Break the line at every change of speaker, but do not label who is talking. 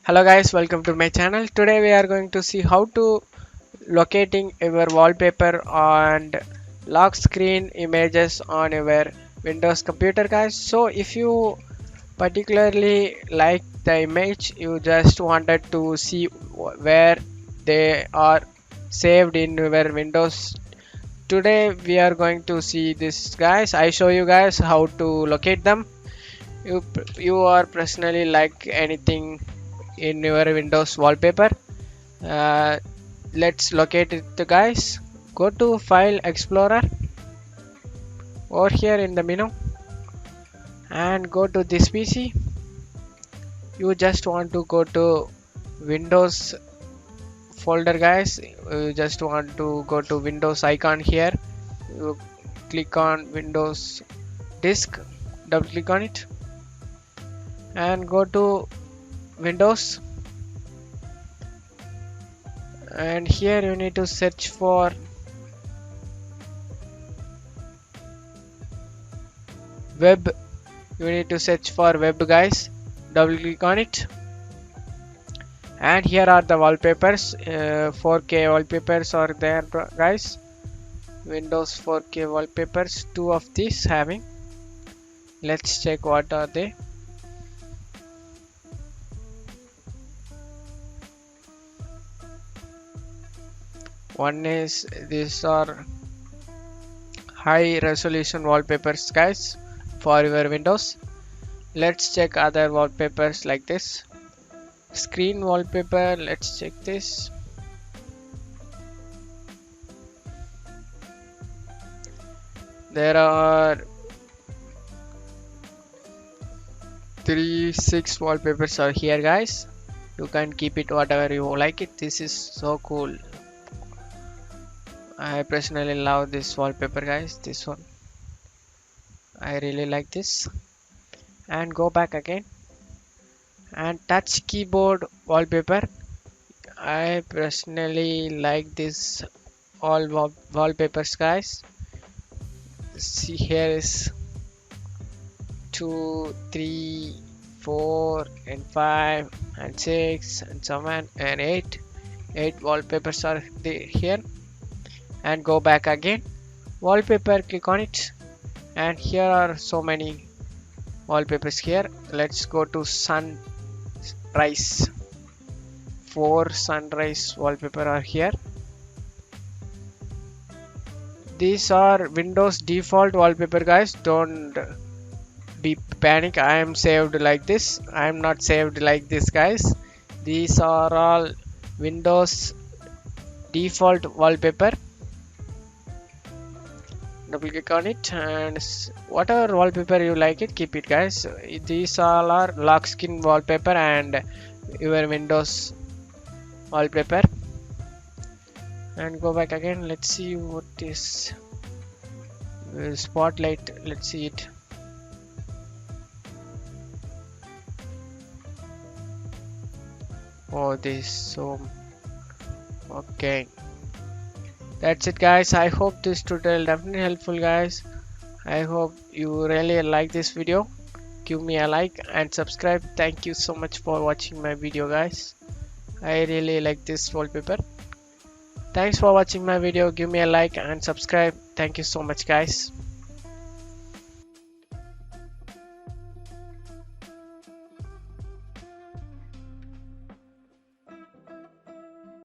Hello guys, welcome to my channel. Today we are going to see how to locating your wallpaper and lock screen images on your Windows computer guys. So if you particularly like the image, you just wanted to see where they are saved in your Windows. Today we are going to see this guys. I show you guys how to locate them. You are personally like anything in your Windows wallpaper. uh, let's locate it guys. Go to File Explorer over here in the menu and go to this PC. You just want to go to Windows folder guys. You just want to go to Windows icon here. You click on Windows disk, double click on it and go to Windows, and here you need to search for web. You need to search for web guys, double click on it, and here are the wallpapers. 4K wallpapers are there guys. Windows 4K wallpapers, two of these having. Let's check what are they. One is these are high resolution wallpapers guys for your Windows. Let's check other wallpapers like this. Screen wallpaper, let's check this. There are 6 wallpapers are here guys. You can keep it whatever you like it. This is so cool. I personally love this wallpaper guys. This one I really like this. And go back again and touch keyboard wallpaper. I personally like this all wallpapers guys. See, here is 2, 3, 4 and 5 and 6 and 7 and 8 wallpapers are here. And go back again, wallpaper, click on it, and here are so many wallpapers here. Let's go to sunrise. 4 sunrise wallpaper are here. These are Windows default wallpaper guys. Don't be panic. I am saved like this. I am not saved like this guys. These are all Windows default wallpaper. Double click on it, and whatever wallpaper you like it, keep it guys. These all are lock screen wallpaper and your Windows wallpaper. And go back again. Let's see what is spotlight. Let's see it. Oh, this so okay. That's it guys. I hope this tutorial definitely helpful guys. I hope you really like this video. Give me a like and subscribe. Thank you so much for watching my video guys. I really like this wallpaper. Thanks for watching my video. Give me a like and subscribe. Thank you so much guys.